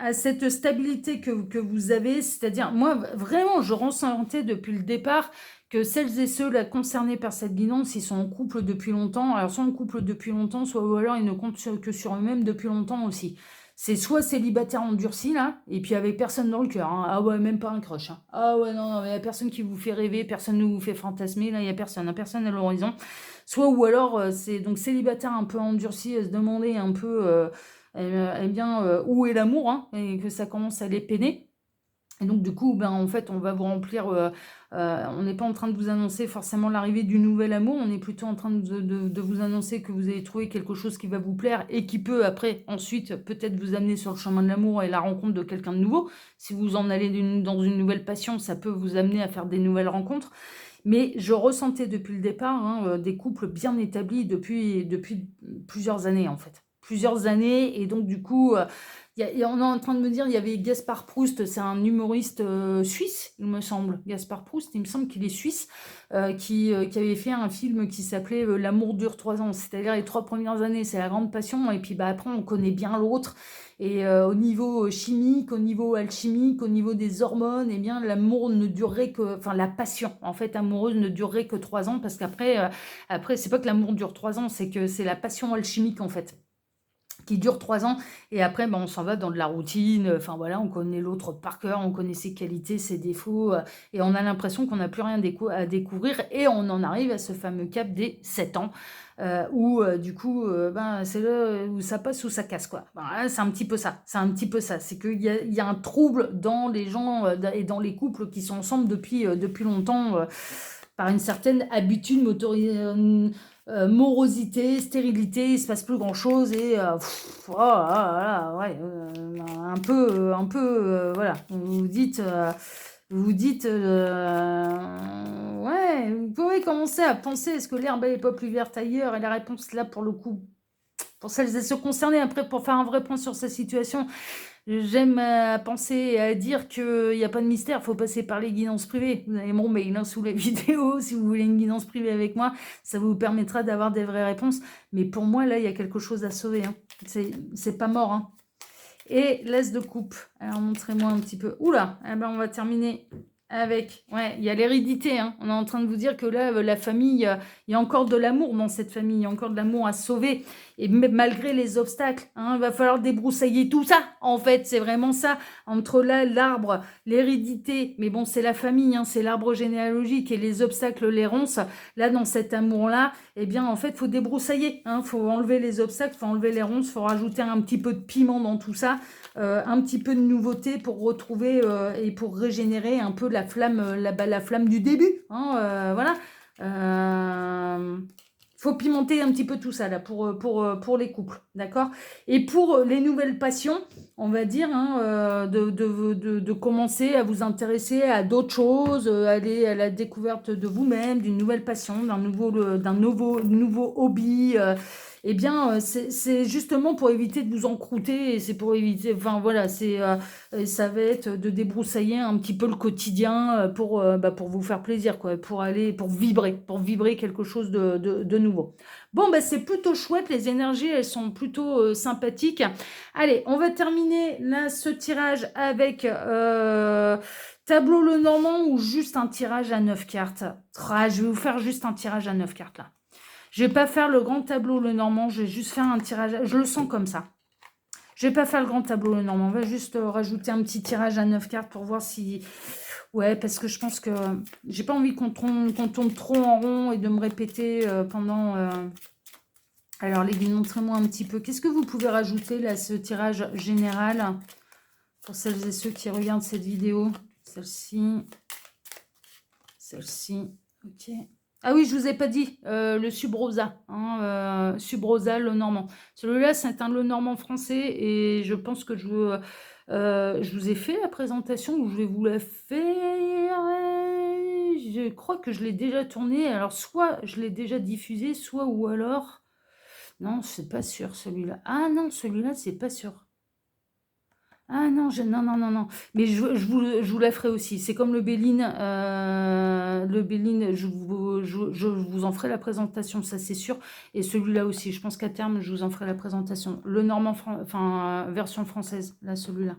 [SPEAKER 1] à cette stabilité que vous avez, c'est-à-dire, moi, vraiment, je ressentais depuis le départ que celles et ceux là concernés par cette guidance, ils sont en couple depuis longtemps, alors soit en couple depuis longtemps, soit ou alors ils ne comptent que sur eux-mêmes depuis longtemps aussi. C'est soit célibataire endurci, là, et puis avec personne dans le cœur. Hein. Ah ouais, même pas un crush. Hein. Ah ouais, non, il n'y a personne qui vous fait rêver, personne ne vous fait fantasmer, là, il n'y a personne, hein, personne à l'horizon. Soit ou alors, c'est donc célibataire un peu endurci, se demander un peu, eh bien, où est l'amour, hein, et que ça commence à les peiner. Et donc, du coup, ben, en fait, on va vous remplir. On n'est pas en train de vous annoncer forcément l'arrivée du nouvel amour. On est plutôt en train de vous annoncer que vous avez trouvé quelque chose qui va vous plaire et qui peut, après, ensuite, peut-être vous amener sur le chemin de l'amour et la rencontre de quelqu'un de nouveau. Si vous en allez dans une nouvelle passion, ça peut vous amener à faire des nouvelles rencontres. Mais je ressentais depuis le départ hein, des couples bien établis depuis plusieurs années, en fait. Plusieurs années. Et donc, du coup. On est en train de me dire, il y avait Gaspard Proust, c'est un humoriste suisse, il me semble. Gaspard Proust, il me semble qu'il est suisse, qui avait fait un film qui s'appelait L'amour dure 3 ans. C'est-à-dire les 3 premières années, c'est la grande passion, et puis bah, après, on connaît bien l'autre. Et au niveau chimique, au niveau alchimique, au niveau des hormones, eh bien, l'amour ne durerait que... Enfin, la passion, en fait, amoureuse ne durerait que 3 ans, parce qu'après, c'est pas que l'amour dure 3 ans, c'est que c'est la passion alchimique, en fait, qui dure 3 ans, et après, ben, on s'en va dans de la routine, enfin voilà, on connaît l'autre par cœur, on connaît ses qualités, ses défauts, et on a l'impression qu'on n'a plus rien à découvrir, et on en arrive à ce fameux cap des 7 ans, où du coup, ben, c'est là où ça passe ou ça casse, quoi. Ben, c'est un petit peu ça, c'est qu'il y a un trouble dans les gens et dans les couples qui sont ensemble depuis longtemps, par une certaine habitude morosité, stérilité, il se passe plus grand chose et voilà, ouais, un peu, voilà, vous dites, ouais, vous pouvez commencer à penser, est-ce que l'herbe n'est pas plus verte ailleurs? Et la réponse là, pour le coup, pour celles et ceux concernés, après, pour faire un vrai point sur sa situation, j'aime penser et à dire qu'il n'y a pas de mystère, il faut passer par les guidances privées. Vous avez mon mail hein, sous la vidéo, si vous voulez une guidance privée avec moi, ça vous permettra d'avoir des vraies réponses. Mais pour moi, là, il y a quelque chose à sauver. Hein. C'est pas mort. Hein. Et l'as de coupe. Alors, montrez-moi un petit peu. Oula, eh ben, on va terminer Ouais, il y a l'hérédité, hein. On est en train de vous dire que là, la famille, il y a encore de l'amour dans cette famille, il y a encore de l'amour à sauver. Et malgré les obstacles, hein, il va falloir débroussailler tout ça. En fait, c'est vraiment ça. Entre là, l'arbre, l'hérédité, mais bon, c'est la famille, hein, c'est l'arbre généalogique et les obstacles, les ronces. Là, dans cet amour-là, eh bien, en fait, il faut débroussailler. Il faut enlever les obstacles, il faut enlever les ronces, il faut rajouter un petit peu de piment dans tout ça. Un petit peu de nouveauté pour retrouver et pour régénérer un peu la flamme, la flamme du début. Hein, voilà. Faut pimenter un petit peu tout ça là pour les couples, d'accord? Et pour les nouvelles passions, on va dire, hein, de commencer à vous intéresser à d'autres choses, aller à la découverte de vous-même, d'une nouvelle passion, d'un nouveau hobby. Eh bien, c'est justement pour éviter de vous encrouter, et c'est pour éviter, enfin voilà, ça va être de débroussailler un petit peu le quotidien pour vous faire plaisir, quoi, pour vibrer quelque chose de nouveau. Bon, bah, c'est plutôt chouette, les énergies, elles sont plutôt sympathiques. Allez, on va terminer là ce tirage avec tableau Lenormand ou juste un tirage à 9 cartes. Je vais vous faire juste un tirage à 9 cartes là. Je vais pas faire le grand tableau Lenormand, je vais juste faire un tirage. Je le sens comme ça. Je vais pas faire le grand tableau Lenormand. On va juste rajouter un petit tirage à 9 cartes pour voir si... Ouais, parce que je pense que j'ai pas envie qu'on tourne trop en rond et de me répéter pendant... Alors les gars, montrez-moi un petit peu. Qu'est-ce que vous pouvez rajouter là, ce tirage général pour celles et ceux qui regardent cette vidéo? Celle-ci. Celle-ci. Ok. Ah oui, je vous ai pas dit, le subrosa, hein, subrosa Lenormand. Celui-là, c'est un Lenormand français et je pense que je vous ai fait la présentation ou je vais vous la faire. Je crois que je l'ai déjà tourné. Alors, soit je l'ai déjà diffusé, soit ou alors... Non, c'est pas sûr, celui-là. Ah non, celui-là, c'est pas sûr. Ah non, non, non, non, non. Mais je vous la ferai aussi. C'est comme le Béline. Le Béline, je vous en ferai la présentation, ça c'est sûr. Et celui-là aussi. Je pense qu'à terme, je vous en ferai la présentation. Le Normand, enfin, version française, là, celui-là.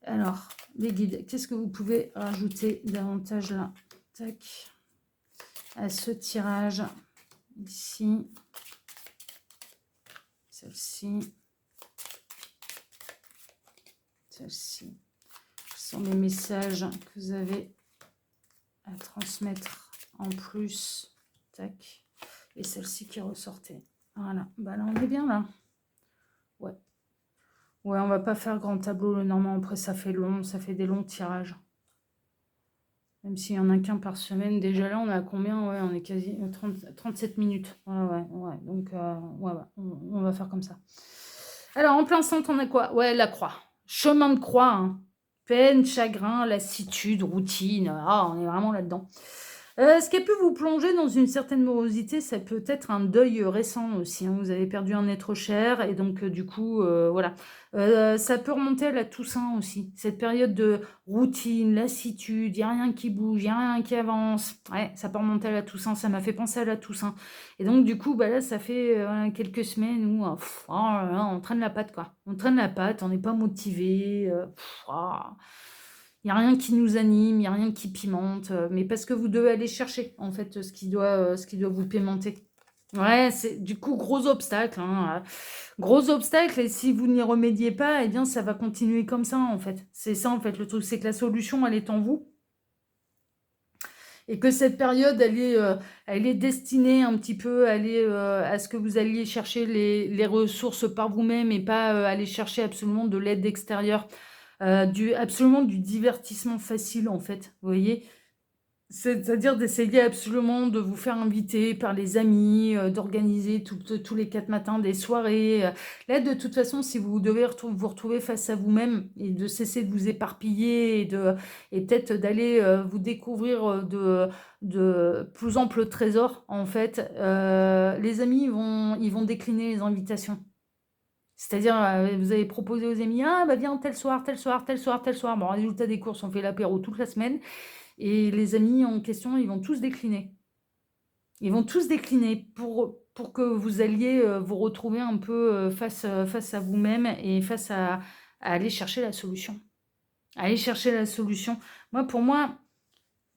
[SPEAKER 1] Alors, les guides, qu'est-ce que vous pouvez rajouter davantage là? Tac. À ce tirage. Ici. Celle-ci. Celle-ci. Ce sont les messages que vous avez à transmettre en plus. Tac. Et celle-ci qui ressortait. Voilà. Bah là, on est bien là. Ouais. Ouais, on va pas faire grand tableau Lenormand. Après, ça fait long. Ça fait des longs tirages. Même s'il n'y en a qu'un par semaine. Déjà là, on est à combien? Ouais, on est quasi 37 minutes. Ouais. Donc, ouais, on va faire comme ça. Alors, en plein centre, on a quoi? Ouais, la croix. Chemin de croix, hein. Peine, chagrin, lassitude, routine. Ah, on est vraiment là-dedans. Ce qui peut vous plonger dans une certaine morosité, ça peut être un deuil récent aussi, hein. Vous avez perdu un être cher et donc du coup, voilà. Ça peut remonter à la Toussaint aussi. Cette période de routine, lassitude, il n'y a rien qui bouge, il n'y a rien qui avance. Ouais, ça peut remonter à la Toussaint, ça m'a fait penser à la Toussaint. Et donc du coup, bah là, ça fait quelques semaines où oh là là, on traîne la patte, quoi. On traîne la patte, on n'est pas motivé. Il n'y a rien qui nous anime, il n'y a rien qui pimente, mais parce que vous devez aller chercher, en fait, ce qui doit vous pimenter. Ouais, c'est du coup gros obstacle, hein, gros obstacle, et si vous n'y remédiez pas, eh bien ça va continuer comme ça, en fait. C'est ça, en fait, le truc, c'est que la solution, elle est en vous, et que cette période, elle est destinée un petit peu à ce que vous alliez chercher les ressources par vous-même et pas aller chercher absolument de l'aide extérieure. Absolument du divertissement facile, en fait, vous voyez. C'est-à-dire d'essayer absolument de vous faire inviter par les amis, d'organiser tous les 4 matins des soirées. Là, de toute façon, si vous devez vous retrouver face à vous-même et de cesser de vous éparpiller et peut-être d'aller vous découvrir de plus amples trésors, en fait, les amis ils vont décliner les invitations. C'est-à-dire, vous avez proposé aux amis, ah bah viens tel soir, tel soir, tel soir, tel soir. Bon, résultat des courses, on fait l'apéro toute la semaine. Et les amis en question, ils vont tous décliner. Ils vont tous décliner pour que vous alliez vous retrouver un peu face à vous-même et face à aller chercher la solution. Allez chercher la solution. Pour moi,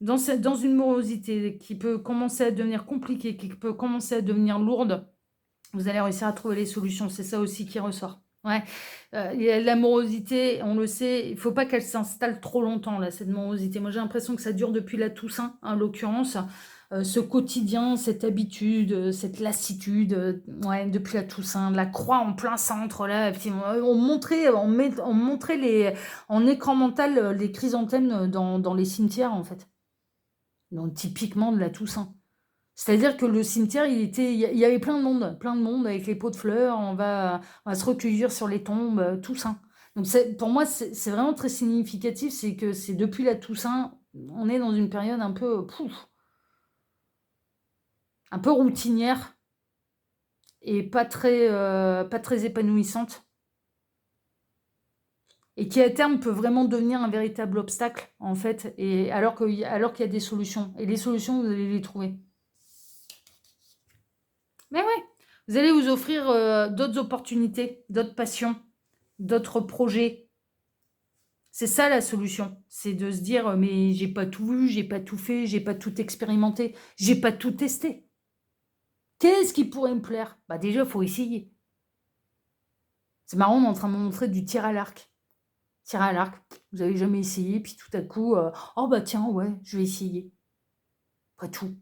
[SPEAKER 1] dans une morosité qui peut commencer à devenir compliquée, qui peut commencer à devenir lourde, vous allez réussir à trouver les solutions. C'est ça aussi qui ressort. Ouais. La morosité, on le sait, il ne faut pas qu'elle s'installe trop longtemps, là, cette morosité. Moi, j'ai l'impression que ça dure depuis la Toussaint, en l'occurrence. Ce quotidien, cette habitude, cette lassitude, ouais, depuis la Toussaint, la croix en plein centre, là, on montrait en écran mental les chrysanthèmes dans les cimetières, en fait. Donc, typiquement de la Toussaint. C'est-à-dire que le cimetière, il y avait plein de monde avec les pots de fleurs, on va se recueillir sur les tombes, Toussaint. Donc pour moi, c'est vraiment très significatif, c'est que c'est depuis la Toussaint, on est dans une période un peu, un peu routinière et pas très épanouissante. Et qui à terme peut vraiment devenir un véritable obstacle, en fait, et alors qu'il y a des solutions. Et les solutions, vous allez les trouver. Mais ouais, vous allez vous offrir d'autres opportunités, d'autres passions, d'autres projets. C'est ça la solution. C'est de se dire, mais j'ai pas tout vu, j'ai pas tout fait, j'ai pas tout expérimenté, j'ai pas tout testé. Qu'est-ce qui pourrait me plaire? Bah déjà, il faut essayer. C'est marrant, on est en train de me montrer du tir à l'arc. Tir à l'arc, vous avez jamais essayé, puis tout à coup, oh bah tiens, ouais, je vais essayer. Pas tout.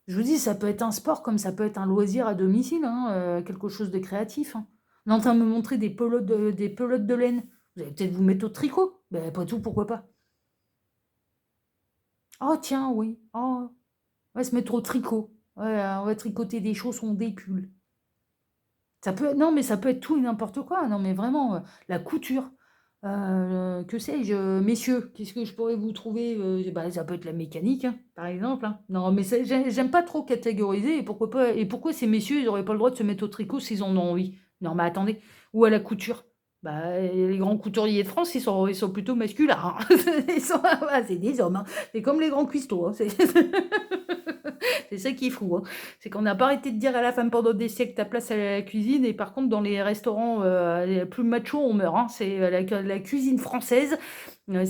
[SPEAKER 1] Je vous dis, ça peut être un sport comme ça peut être un loisir à domicile, hein, quelque chose de créatif. Hein. On est en train de me montrer des pelotes de laine. Vous allez peut-être vous mettre au tricot. Ben, pas tout, pourquoi pas. Oh, tiens, oui. Oh, on va se mettre au tricot. Ouais, on va tricoter des chaussons, des pulls. Non, mais ça peut être tout et n'importe quoi. Non, mais vraiment, la couture. Que sais-je, messieurs, qu'est-ce que je pourrais vous trouver bah, ça peut être la mécanique, hein, par exemple. Hein. Non, mais j'aime pas trop catégoriser. Et pourquoi pas, et pourquoi ces messieurs, ils n'auraient pas le droit de se mettre au tricot s'ils en ont envie? Non, mais attendez. Ou à la couture. Bah, les grands couturiers de France, ils sont plutôt masculins. Hein. C'est des hommes. Hein. C'est comme les grands cuistots. Hein. C'est ça qui est fou. Hein. C'est qu'on n'a pas arrêté de dire à la femme pendant des siècles ta place à la cuisine. Et par contre, dans les restaurants les plus machos, on meurt. Hein. C'est la cuisine française. Voilà,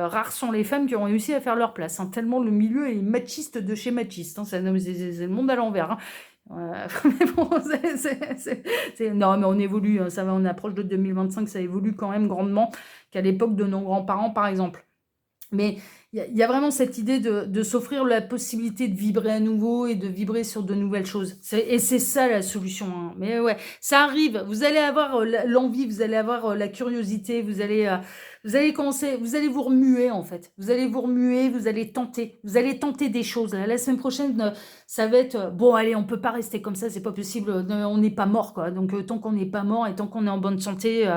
[SPEAKER 1] rares sont les femmes qui ont réussi à faire leur place. Hein. Tellement le milieu est machiste de chez machiste. Hein. C'est le monde à l'envers. Hein. Mais bon, non, mais on évolue. Hein. Ça va, on approche de 2025. Ça évolue quand même grandement qu'à l'époque de nos grands-parents, par exemple. Mais il y a vraiment cette idée de s'offrir la possibilité de vibrer à nouveau et de vibrer sur de nouvelles choses. Et c'est ça la solution. Hein. Mais ouais, ça arrive. Vous allez avoir l'envie, vous allez avoir la curiosité, vous allez commencer, vous allez vous remuer en fait. Vous allez vous remuer, vous allez tenter des choses. La semaine prochaine, ça va être bon. Allez, on peut pas rester comme ça, c'est pas possible. On n'est pas mort quoi. Donc tant qu'on n'est pas mort et tant qu'on est en bonne santé.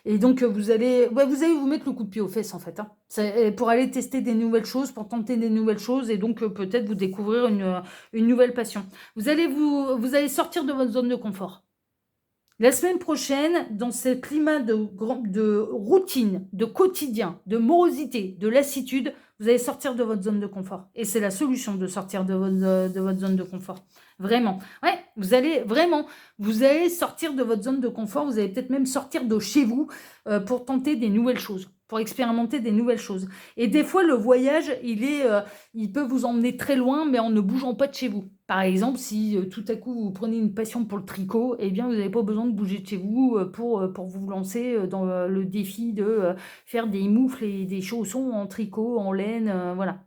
[SPEAKER 1] Et donc, vous allez vous mettre le coup de pied aux fesses, en fait, hein. Pour aller tester des nouvelles choses, pour tenter des nouvelles choses, et donc peut-être vous découvrir une nouvelle passion. Vous allez sortir de votre zone de confort. La semaine prochaine, dans ce climat de routine, de quotidien, de morosité, de lassitude, vous allez sortir de votre zone de confort. Et c'est la solution de sortir de votre zone de confort. Vraiment. Ouais, vous allez sortir de votre zone de confort. Vous allez peut-être même sortir de chez vous pour tenter des nouvelles choses, pour expérimenter des nouvelles choses. Et des fois, le voyage, il peut vous emmener très loin, mais en ne bougeant pas de chez vous. Par exemple, si tout à coup vous prenez une passion pour le tricot, eh bien vous n'avez pas besoin de bouger de chez vous pour vous lancer dans le défi de faire des moufles et des chaussons en tricot, en laine, voilà.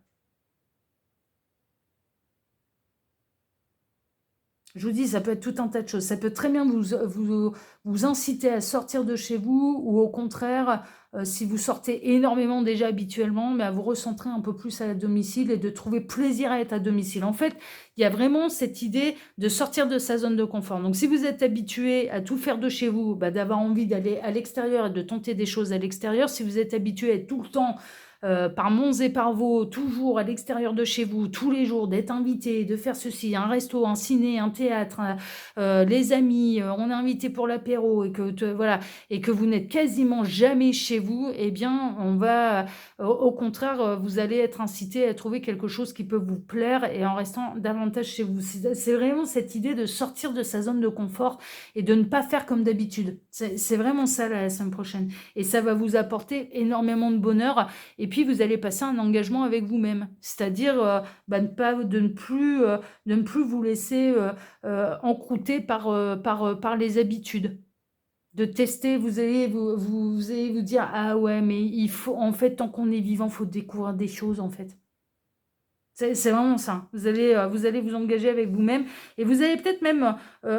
[SPEAKER 1] Je vous dis, ça peut être tout un tas de choses. Ça peut très bien vous inciter à sortir de chez vous ou au contraire, si vous sortez énormément déjà habituellement, mais à vous recentrer un peu plus à domicile et de trouver plaisir à être à domicile. En fait, il y a vraiment cette idée de sortir de sa zone de confort. Donc, si vous êtes habitué à tout faire de chez vous, d'avoir envie d'aller à l'extérieur et de tenter des choses à l'extérieur, si vous êtes habitué à être tout le temps par monts et par vaux, toujours à l'extérieur de chez vous, tous les jours, d'être invité, de faire ceci, un resto, un ciné, un théâtre, les amis, on est invité pour l'apéro voilà, et que vous n'êtes quasiment jamais chez vous, eh bien, au contraire, vous allez être incité à trouver quelque chose qui peut vous plaire et en restant davantage chez vous. C'est vraiment cette idée de sortir de sa zone de confort et de ne pas faire comme d'habitude. C'est vraiment ça la semaine prochaine. Et ça va vous apporter énormément de bonheur. Et puis, vous allez passer un engagement avec vous-même. C'est-à-dire de ne plus vous laisser encrouter par les habitudes. De tester, vous allez vous dire, ah ouais, mais il faut, en fait, tant qu'on est vivant, il faut découvrir des choses, en fait. C'est vraiment ça. Vous allez vous engager avec vous-même et vous allez peut-être même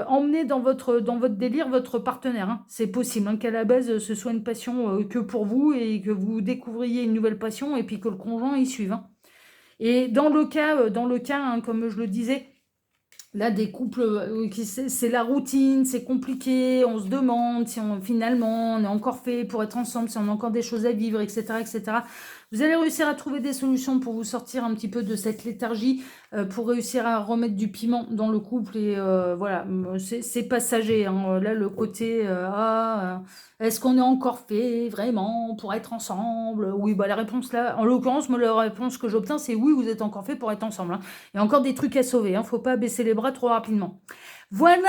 [SPEAKER 1] emmener dans votre délire votre partenaire, hein. C'est possible, hein, qu'à la base, ce soit une passion que pour vous et que vous découvriez une nouvelle passion et puis que le conjoint y suive, hein. Et dans le cas, hein, comme je le disais, là, des couples, c'est la routine, c'est compliqué, on se demande si finalement on est encore fait pour être ensemble, si on a encore des choses à vivre, etc., etc. Vous allez réussir à trouver des solutions pour vous sortir un petit peu de cette léthargie, pour réussir à remettre du piment dans le couple et voilà, c'est passager, hein. Là, le côté est-ce qu'on est encore fait vraiment pour être ensemble? Oui, bah la réponse là, en l'occurrence, moi la réponse que j'obtiens, c'est oui, vous êtes encore fait pour être ensemble, hein. Il y a encore des trucs à sauver, hein, faut pas baisser les bras trop rapidement. Voilà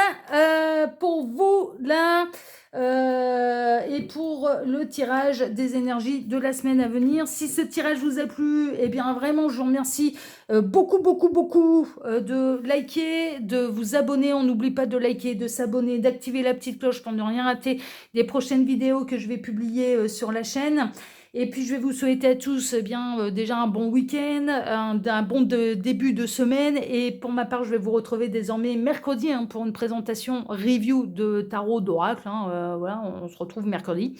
[SPEAKER 1] pour vous là et pour le tirage des énergies de la semaine à venir. Si ce tirage vous a plu, eh bien vraiment je vous remercie beaucoup de liker, de vous abonner. On n'oublie pas de liker, de s'abonner, d'activer la petite cloche pour ne rien rater des prochaines vidéos que je vais publier sur la chaîne. Et puis, je vais vous souhaiter à tous déjà un bon week-end, un bon début de semaine. Et pour ma part, je vais vous retrouver désormais mercredi, hein, pour une présentation review de tarot d'oracle, hein. Voilà, on se retrouve mercredi,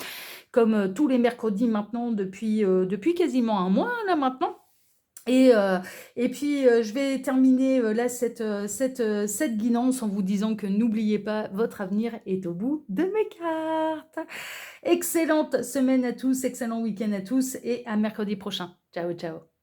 [SPEAKER 1] comme tous les mercredis maintenant depuis quasiment un mois là maintenant. Et puis, je vais terminer là cette guidance en vous disant que n'oubliez pas, votre avenir est au bout de mes cartes. Excellente semaine à tous, excellent week-end à tous et à mercredi prochain. Ciao, ciao.